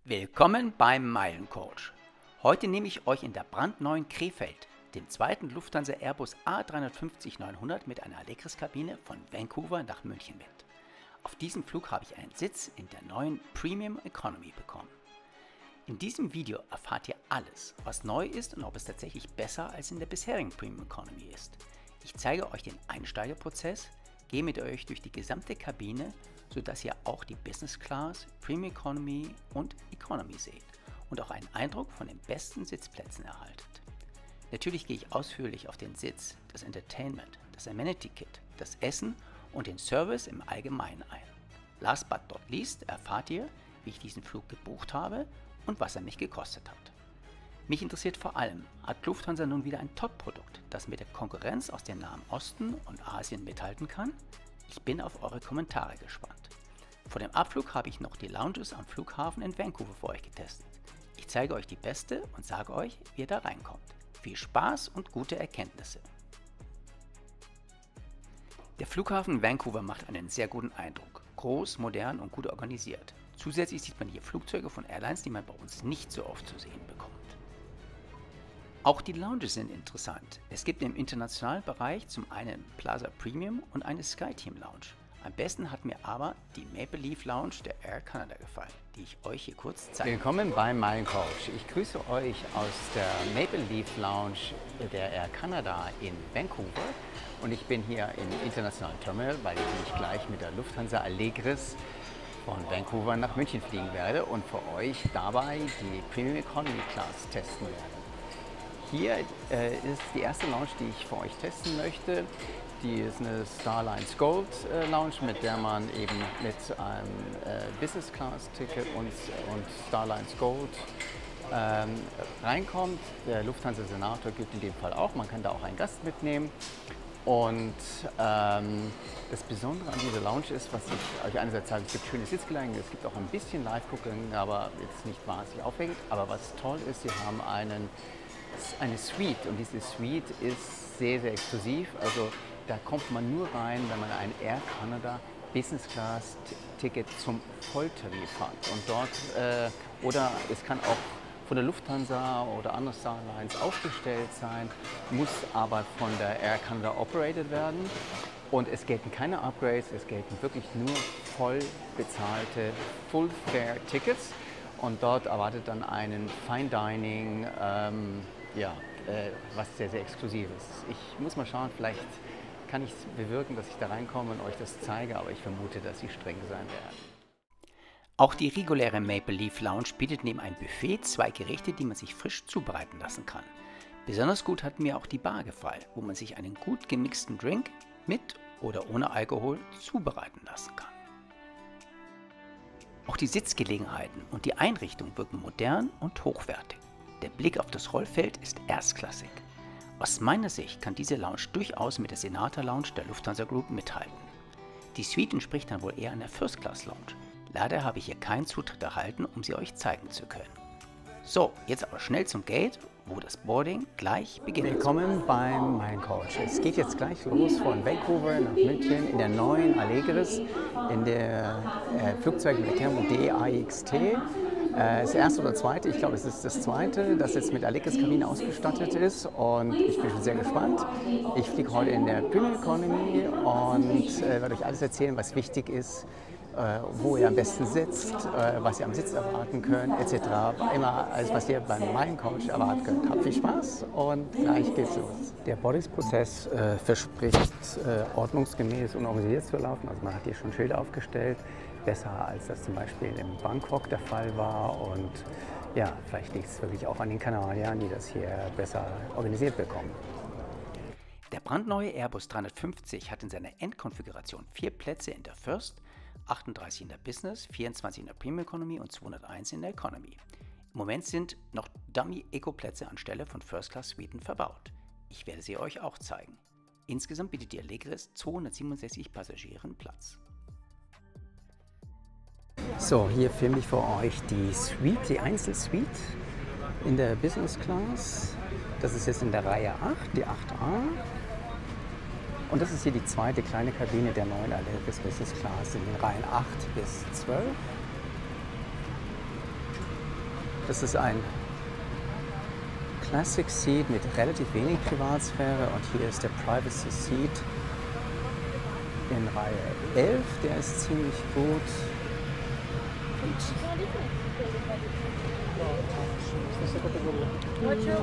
Willkommen beim Meilencoach. Heute nehme ich euch in der brandneuen Krefeld, dem zweiten Lufthansa Airbus A350-900 mit einer Allegris-Kabine von Vancouver nach München mit. Auf diesem Flug habe ich einen Sitz in der neuen Premium Economy bekommen. In diesem Video erfahrt ihr alles, was neu ist und ob es tatsächlich besser als in der bisherigen Premium Economy ist. Ich zeige euch den Einsteigerprozess, gehe mit euch durch die gesamte Kabine, sodass ihr auch die Business Class, Premium Economy und Economy seht und auch einen Eindruck von den besten Sitzplätzen erhaltet. Natürlich gehe ich ausführlich auf den Sitz, das Entertainment, das Amenity Kit, das Essen und den Service im Allgemeinen ein. Last but not least erfahrt ihr, wie ich diesen Flug gebucht habe und was er mich gekostet hat. Mich interessiert vor allem, hat Lufthansa nun wieder ein Top-Produkt, das mit der Konkurrenz aus dem Nahen Osten und Asien mithalten kann? Ich bin auf eure Kommentare gespannt. Vor dem Abflug habe ich noch die Lounges am Flughafen in Vancouver für euch getestet. Ich zeige euch die beste und sage euch, wie ihr da reinkommt. Viel Spaß und gute Erkenntnisse. Der Flughafen Vancouver macht einen sehr guten Eindruck. Groß, modern und gut organisiert. Zusätzlich sieht man hier Flugzeuge von Airlines, die man bei uns nicht so oft zu sehen bekommt. Auch die Lounges sind interessant. Es gibt im internationalen Bereich zum einen Plaza Premium und eine SkyTeam Lounge. Am besten hat mir aber die Maple Leaf Lounge der Air Canada gefallen, die ich euch hier kurz zeige. Willkommen beim Meilencoach. Ich grüße euch aus der Maple Leaf Lounge der Air Canada in Vancouver und ich bin hier im internationalen Terminal, weil ich gleich mit der Lufthansa Allegris von Vancouver nach München fliegen werde und für euch dabei die Premium Economy Class testen werde. Hier ist die erste Lounge, die ich für euch testen möchte. Die ist eine Starlines Gold Lounge, mit der man eben mit einem Business Class Ticket und Starlines Gold reinkommt. Der Lufthansa Senator gibt in dem Fall auch, man kann da auch einen Gast mitnehmen. Und das Besondere an dieser Lounge ist, was ich euch einerseits sage, es gibt schöne Sitzgelegenheiten, es gibt auch ein bisschen Live-Gucken, aber jetzt nicht wahnsinnig aufregend. Aber was toll ist, sie haben eine Suite und diese Suite ist sehr, sehr exklusiv. Also da kommt man nur rein, wenn man ein Air Canada Business Class Ticket zum Volltarif hat. Und dort, oder es kann auch von der Lufthansa oder anderen Starlines aufgestellt sein, muss aber von der Air Canada operated werden. Und es gelten keine Upgrades, es gelten wirklich nur voll bezahlte Full Fare Tickets. Und dort erwartet dann einen Fine Dining, was sehr, sehr exklusiv ist. Ich muss mal schauen, vielleicht kann ich es bewirken, dass ich da reinkomme und euch das zeige, aber ich vermute, dass sie streng sein werden. Auch die reguläre Maple Leaf Lounge bietet neben einem Buffet 2 Gerichte, die man sich frisch zubereiten lassen kann. Besonders gut hat mir auch die Bar gefallen, wo man sich einen gut gemixten Drink mit oder ohne Alkohol zubereiten lassen kann. Auch die Sitzgelegenheiten und die Einrichtung wirken modern und hochwertig. Der Blick auf das Rollfeld ist erstklassig. Aus meiner Sicht kann diese Lounge durchaus mit der Senator Lounge der Lufthansa Group mithalten. Die Suite entspricht dann wohl eher einer First Class Lounge. Leider habe ich hier keinen Zutritt erhalten, um sie euch zeigen zu können. So, jetzt aber schnell zum Gate, wo das Boarding gleich beginnt. Willkommen beim Meilencoach. Es geht jetzt gleich los von Vancouver nach München in der neuen Allegris, in der Flugzeug mit der Termo DAXT. Das erste oder zweite, ich glaube es ist das zweite, das jetzt mit Allegris-Kabine ausgestattet ist und ich bin schon sehr gespannt. Ich fliege heute in der Premium Economy und werde euch alles erzählen, was wichtig ist, wo ihr am besten sitzt, was ihr am Sitz erwarten könnt, etc. Immer alles, was ihr beim Meilencoach erwarten könnt. Habt viel Spaß und gleich geht's los. Der Boarding-Prozess verspricht ordnungsgemäß und organisiert zu laufen. Also man hat hier schon Schilder aufgestellt, besser als das zum Beispiel in Bangkok der Fall war. Und ja, vielleicht liegt es wirklich auch an den Kanadiern, die das hier besser organisiert bekommen. Der brandneue Airbus 350 hat in seiner Endkonfiguration 4 Plätze in der First, 38 in der Business, 24 in der Premium Economy und 201 in der Economy. Im Moment sind noch Dummy-Eco-Plätze anstelle von First-Class-Suiten verbaut. Ich werde sie euch auch zeigen. Insgesamt bietet die Allegris 267 Passagieren Platz. So, hier filme ich für euch die Suite, die Einzelsuite in der Business Class. Das ist jetzt in der Reihe 8, die 8a. Und das ist hier die zweite kleine Kabine der neuen Allegris Business Class in den Reihen 8 bis 12. Das ist ein Classic Seat mit relativ wenig Privatsphäre und hier ist der Privacy Seat in Reihe 11, der ist ziemlich gut.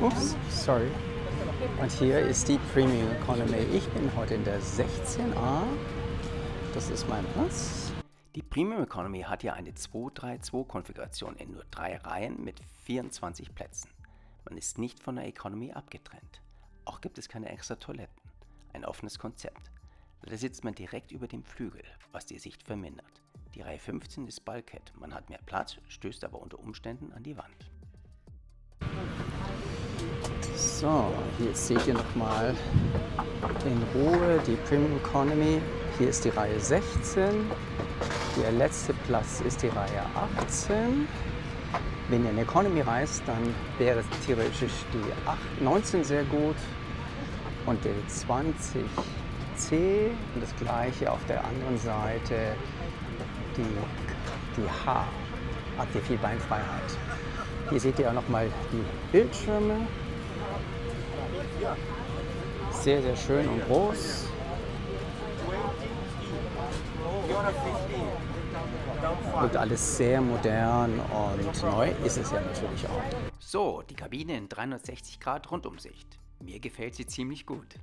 Ups, sorry. Und hier ist die Premium Economy. Ich bin heute in der 16a. Das ist mein Platz. Die Premium Economy hat ja eine 2-3-2-Konfiguration in nur 3 Reihen mit 24 Plätzen. Man ist nicht von der Economy abgetrennt. Auch gibt es keine extra Toiletten. Ein offenes Konzept. Da sitzt man direkt über dem Flügel, was die Sicht vermindert. Die Reihe 15 ist Bulkhead. Man hat mehr Platz, stößt aber unter Umständen an die Wand. So, hier seht ihr nochmal in Ruhe die Premium Economy. Hier ist die Reihe 16. Der letzte Platz ist die Reihe 18. Wenn ihr in Economy reist, dann wäre theoretisch die 19 sehr gut und der 20C und das gleiche auf der anderen Seite die H. Habt ihr viel Beinfreiheit. Hier seht ihr auch nochmal die Bildschirme. Sehr, sehr schön und groß. Wirkt alles sehr modern und neu ist es ja natürlich auch. So, die Kabine in 360 Grad Rundumsicht. Mir gefällt sie ziemlich gut.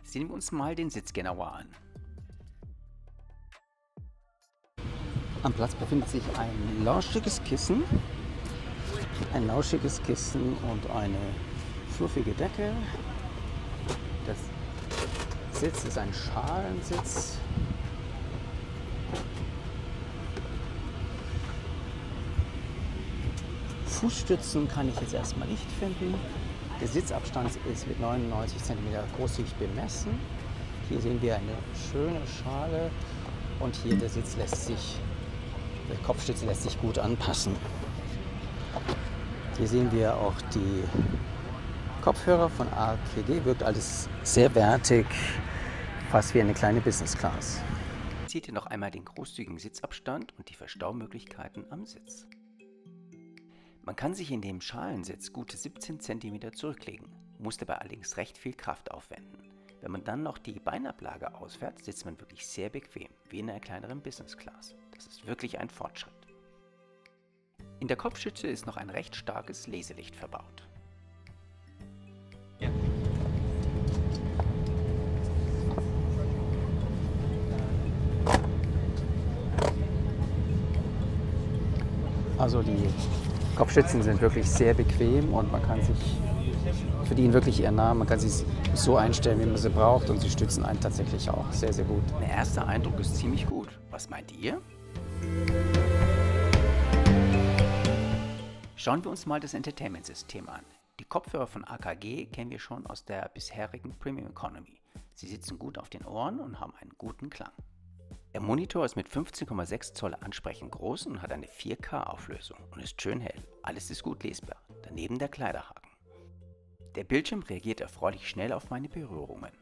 Sehen wir uns mal den Sitz genauer an. Am Platz befindet sich ein lauschiges Kissen. Ein lauschiges Kissen und eine fluffige Decke. Der Sitz ist ein Schalensitz. Fußstützen kann ich jetzt erstmal nicht finden. Der Sitzabstand ist mit 99 cm großzügig bemessen. Hier sehen wir eine schöne Schale und hier der Sitz der Kopfstütze lässt sich gut anpassen. Hier sehen wir auch die Kopfhörer von AKG, wirkt alles sehr wertig, fast wie eine kleine Business Class. Seht ihr noch einmal den großzügigen Sitzabstand und die Verstaumöglichkeiten am Sitz. Man kann sich in dem Schalensitz gute 17 cm zurücklegen, muss dabei allerdings recht viel Kraft aufwenden. Wenn man dann noch die Beinablage ausfährt, sitzt man wirklich sehr bequem, wie in einer kleineren Business Class. Das ist wirklich ein Fortschritt. In der Kopfstütze ist noch ein recht starkes Leselicht verbaut. Also die Kopfstützen sind wirklich sehr bequem und man kann sich für die wirklich eher nah. Man kann sie so einstellen, wie man sie braucht und sie stützen einen tatsächlich auch sehr, sehr gut. Der erste Eindruck ist ziemlich gut. Was meint ihr? Schauen wir uns mal das Entertainment-System an. Die Kopfhörer von AKG kennen wir schon aus der bisherigen Premium Economy. Sie sitzen gut auf den Ohren und haben einen guten Klang. Der Monitor ist mit 15,6 Zoll ansprechend groß und hat eine 4K-Auflösung und ist schön hell. Alles ist gut lesbar. Daneben der Kleiderhaken. Der Bildschirm reagiert erfreulich schnell auf meine Berührungen.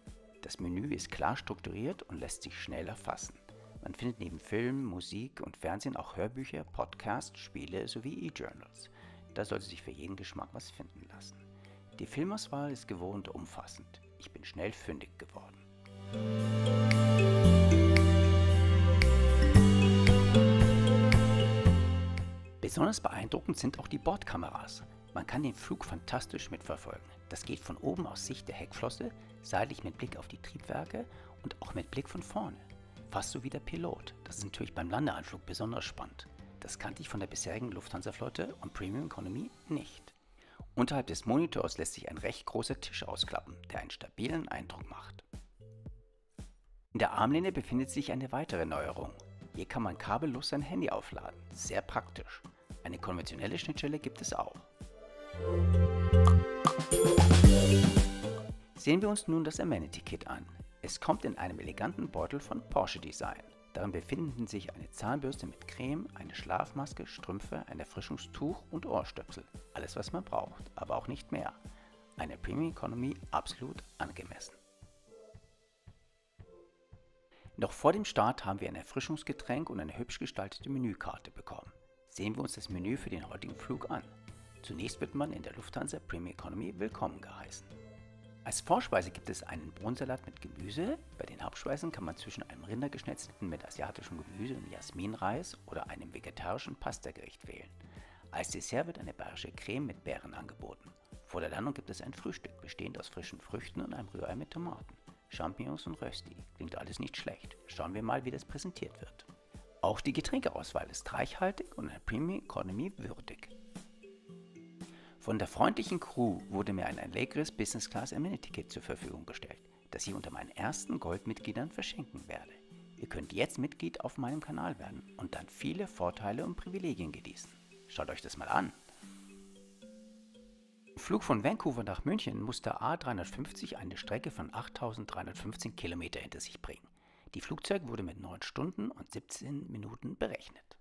Das Menü ist klar strukturiert und lässt sich schnell erfassen. Man findet neben Film, Musik und Fernsehen auch Hörbücher, Podcasts, Spiele sowie E-Journals. Da sollte sich für jeden Geschmack was finden lassen. Die Filmauswahl ist gewohnt umfassend. Ich bin schnell fündig geworden. Besonders beeindruckend sind auch die Bordkameras. Man kann den Flug fantastisch mitverfolgen. Das geht von oben aus Sicht der Heckflosse, seitlich mit Blick auf die Triebwerke und auch mit Blick von vorne. Fast so wie der Pilot. Das ist natürlich beim Landeanflug besonders spannend. Das kannte ich von der bisherigen Lufthansa-Flotte und Premium Economy nicht. Unterhalb des Monitors lässt sich ein recht großer Tisch ausklappen, der einen stabilen Eindruck macht. In der Armlehne befindet sich eine weitere Neuerung. Hier kann man kabellos sein Handy aufladen. Sehr praktisch. Eine konventionelle Schnittstelle gibt es auch. Sehen wir uns nun das Amenity Kit an. Es kommt in einem eleganten Beutel von Porsche Design. Darin befinden sich eine Zahnbürste mit Creme, eine Schlafmaske, Strümpfe, ein Erfrischungstuch und Ohrstöpsel. Alles, was man braucht, aber auch nicht mehr. Eine Premium Economy absolut angemessen. Noch vor dem Start haben wir ein Erfrischungsgetränk und eine hübsch gestaltete Menükarte bekommen. Sehen wir uns das Menü für den heutigen Flug an. Zunächst wird man in der Lufthansa Premium Economy willkommen geheißen. Als Vorspeise gibt es einen Bohnensalat mit Gemüse. Bei den Hauptspeisen kann man zwischen einem Rindergeschnetzelten mit asiatischem Gemüse und Jasminreis oder einem vegetarischen Pastagericht wählen. Als Dessert wird eine bayerische Creme mit Beeren angeboten. Vor der Landung gibt es ein Frühstück, bestehend aus frischen Früchten und einem Rührei mit Tomaten, Champignons und Rösti. Klingt alles nicht schlecht. Schauen wir mal, wie das präsentiert wird. Auch die Getränkeauswahl ist reichhaltig und einer Premium Economy würdig. Von der freundlichen Crew wurde mir ein Allegris Business Class Amenity Kit zur Verfügung gestellt, das ich unter meinen ersten Goldmitgliedern verschenken werde. Ihr könnt jetzt Mitglied auf meinem Kanal werden und dann viele Vorteile und Privilegien genießen. Schaut euch das mal an. Im Flug von Vancouver nach München muss der A350 eine Strecke von 8.315 Kilometer hinter sich bringen. Die Flugzeit wurde mit 9 Stunden und 17 Minuten berechnet.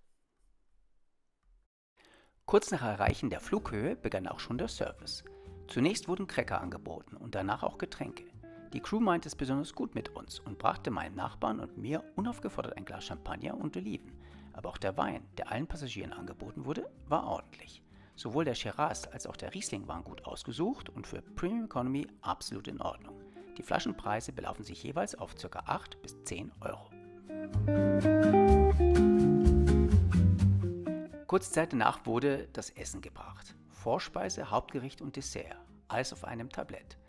Kurz nach Erreichen der Flughöhe begann auch schon der Service. Zunächst wurden Cracker angeboten und danach auch Getränke. Die Crew meinte es besonders gut mit uns und brachte meinen Nachbarn und mir unaufgefordert ein Glas Champagner und Oliven. Aber auch der Wein, der allen Passagieren angeboten wurde, war ordentlich. Sowohl der Shiraz als auch der Riesling waren gut ausgesucht und für Premium Economy absolut in Ordnung. Die Flaschenpreise belaufen sich jeweils auf ca. 8 bis 10 Euro. Kurze Zeit danach wurde das Essen gebracht. Vorspeise, Hauptgericht und Dessert. Alles auf einem Tablett.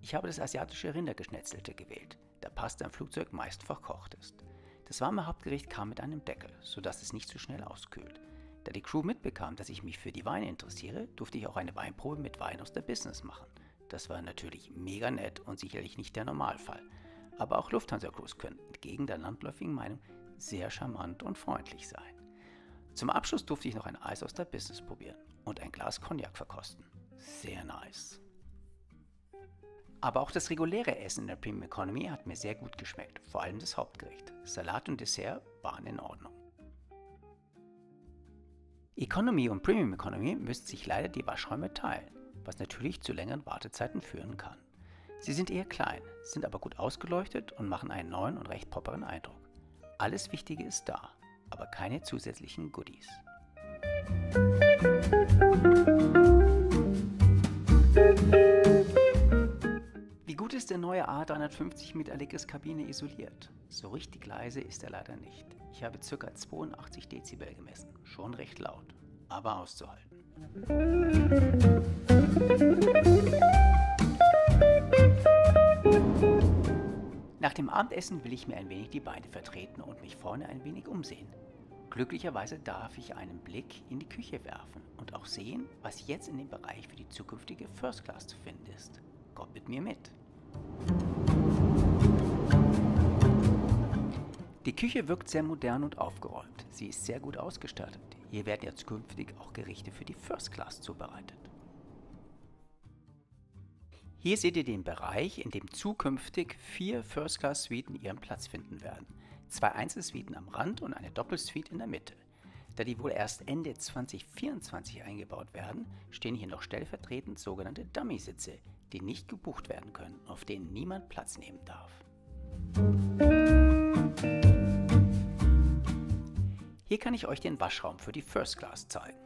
Ich habe das asiatische Rindergeschnetzelte gewählt, da Pasta im Flugzeug meist verkocht ist. Das warme Hauptgericht kam mit einem Deckel, sodass es nicht zu schnell auskühlt. Da die Crew mitbekam, dass ich mich für die Weine interessiere, durfte ich auch eine Weinprobe mit Wein aus der Business machen. Das war natürlich mega nett und sicherlich nicht der Normalfall. Aber auch Lufthansa-Crews können entgegen der landläufigen Meinung sehr charmant und freundlich sein. Zum Abschluss durfte ich noch ein Eis aus der Business probieren und ein Glas Cognac verkosten. Sehr nice. Aber auch das reguläre Essen in der Premium Economy hat mir sehr gut geschmeckt, vor allem das Hauptgericht. Salat und Dessert waren in Ordnung. Economy und Premium Economy müssen sich leider die Waschräume teilen, was natürlich zu längeren Wartezeiten führen kann. Sie sind eher klein, sind aber gut ausgeleuchtet und machen einen neuen und recht properen Eindruck. Alles Wichtige ist da, aber keine zusätzlichen Goodies. Wie gut ist der neue A350 mit Allegris Kabine isoliert? So richtig leise ist er leider nicht. Ich habe ca. 82 Dezibel gemessen, schon recht laut, aber auszuhalten. Nach dem Abendessen will ich mir ein wenig die Beine vertreten und mich vorne ein wenig umsehen. Glücklicherweise darf ich einen Blick in die Küche werfen und auch sehen, was jetzt in dem Bereich für die zukünftige First Class zu finden ist. Kommt mit mir mit! Die Küche wirkt sehr modern und aufgeräumt. Sie ist sehr gut ausgestattet. Hier werden jetzt künftig auch Gerichte für die First Class zubereitet. Hier seht ihr den Bereich, in dem zukünftig 4 First Class Suiten ihren Platz finden werden. 2 Einzelsuiten am Rand und eine Doppelsuite in der Mitte. Da die wohl erst Ende 2024 eingebaut werden, stehen hier noch stellvertretend sogenannte Dummy-Sitze, die nicht gebucht werden können, auf denen niemand Platz nehmen darf. Hier kann ich euch den Waschraum für die First Class zeigen.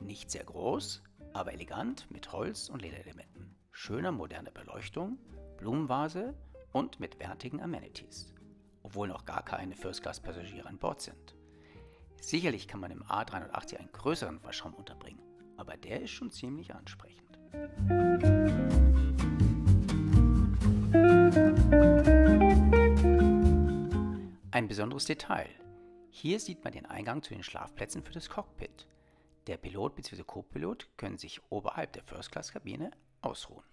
Nicht sehr groß, aber elegant mit Holz- und Lederelementen. Schöner moderne Beleuchtung, Blumenvase und mit wertigen Amenities. Obwohl noch gar keine First Class Passagiere an Bord sind. Sicherlich kann man im A380 einen größeren Waschraum unterbringen, aber der ist schon ziemlich ansprechend. Ein besonderes Detail. Hier sieht man den Eingang zu den Schlafplätzen für das Cockpit. Der Pilot bzw. Co-Pilot können sich oberhalb der First Class Kabine ausruhen.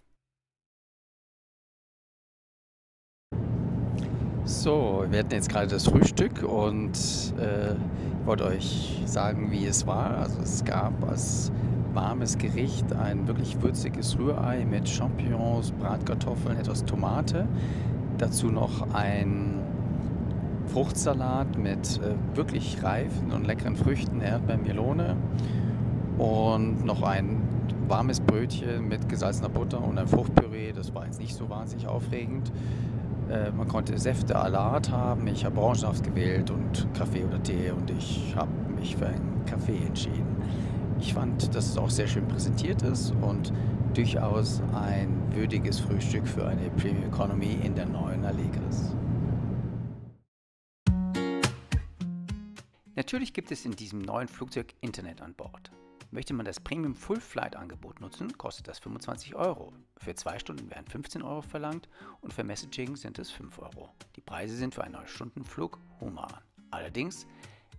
So, wir hatten jetzt gerade das Frühstück und ich wollte euch sagen, wie es war. Also es gab als warmes Gericht ein wirklich würziges Rührei mit Champignons, Bratkartoffeln, etwas Tomate. Dazu noch ein Fruchtsalat mit wirklich reifen und leckeren Früchten, Erdbeeren, Melone und noch ein warmes Brötchen mit gesalzener Butter und ein Fruchtpüree. Das war jetzt nicht so wahnsinnig aufregend. Man konnte Säfte à la carte haben. Ich habe Orangensaft gewählt und Kaffee oder Tee und ich habe mich für einen Kaffee entschieden. Ich fand, dass es auch sehr schön präsentiert ist und durchaus ein würdiges Frühstück für eine Premium Economy in der neuen Allegris. Natürlich gibt es in diesem neuen Flugzeug Internet an Bord. Möchte man das Premium Full Flight Angebot nutzen, kostet das 25 Euro. Für 2 Stunden werden 15 Euro verlangt und für Messaging sind es 5 Euro. Die Preise sind für einen 9-Stunden-Flug human. Allerdings,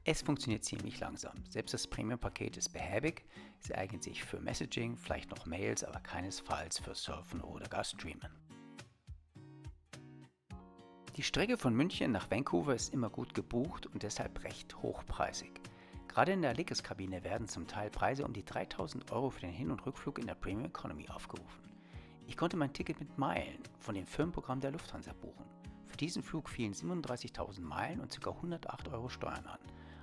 es funktioniert ziemlich langsam. Selbst das Premium-Paket ist behäbig. Es eignet sich für Messaging, vielleicht noch Mails, aber keinesfalls für Surfen oder gar Streamen. Die Strecke von München nach Vancouver ist immer gut gebucht und deshalb recht hochpreisig. Gerade in der Allegris-Kabine werden zum Teil Preise um die 3.000 Euro für den Hin- und Rückflug in der Premium Economy aufgerufen. Ich konnte mein Ticket mit Meilen von dem Firmenprogramm der Lufthansa buchen. Für diesen Flug fielen 37.000 Meilen und ca. 108 Euro Steuern an.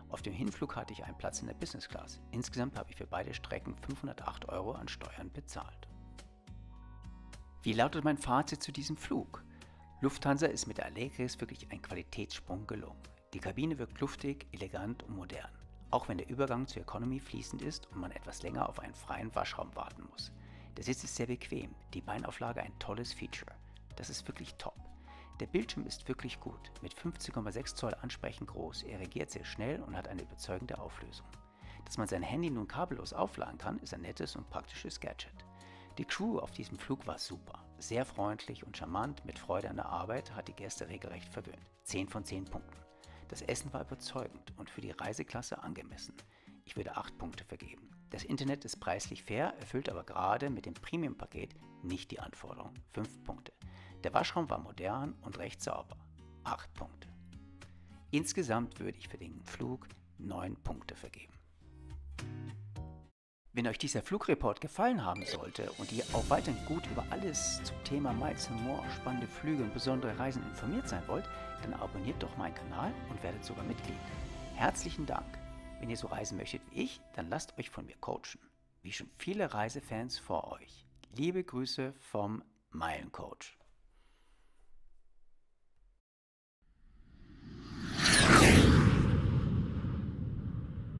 Auf dem Hinflug hatte ich einen Platz in der Business Class. Insgesamt habe ich für beide Strecken 508 Euro an Steuern bezahlt. Wie lautet mein Fazit zu diesem Flug? Lufthansa ist mit der Allegris wirklich ein Qualitätssprung gelungen. Die Kabine wirkt luftig, elegant und modern. Auch wenn der Übergang zur Economy fließend ist und man etwas länger auf einen freien Waschraum warten muss. Der Sitz ist sehr bequem, die Beinauflage ein tolles Feature. Das ist wirklich top. Der Bildschirm ist wirklich gut, mit 15,6 Zoll ansprechend groß, er reagiert sehr schnell und hat eine überzeugende Auflösung. Dass man sein Handy nun kabellos aufladen kann, ist ein nettes und praktisches Gadget. Die Crew auf diesem Flug war super, sehr freundlich und charmant, mit Freude an der Arbeit, hat die Gäste regelrecht verwöhnt. 10 von 10 Punkten. Das Essen war überzeugend und für die Reiseklasse angemessen. Ich würde 8 Punkte vergeben. Das Internet ist preislich fair, erfüllt aber gerade mit dem Premium-Paket nicht die Anforderungen. 5 Punkte. Der Waschraum war modern und recht sauber. 8 Punkte. Insgesamt würde ich für den Flug 9 Punkte vergeben. Wenn euch dieser Flugreport gefallen haben sollte und ihr auch weiterhin gut über alles zum Thema Miles & More, spannende Flüge und besondere Reisen informiert sein wollt, dann abonniert doch meinen Kanal und werdet sogar Mitglied. Herzlichen Dank! Wenn ihr so reisen möchtet wie ich, dann lasst euch von mir coachen. Wie schon viele Reisefans vor euch. Liebe Grüße vom Meilencoach.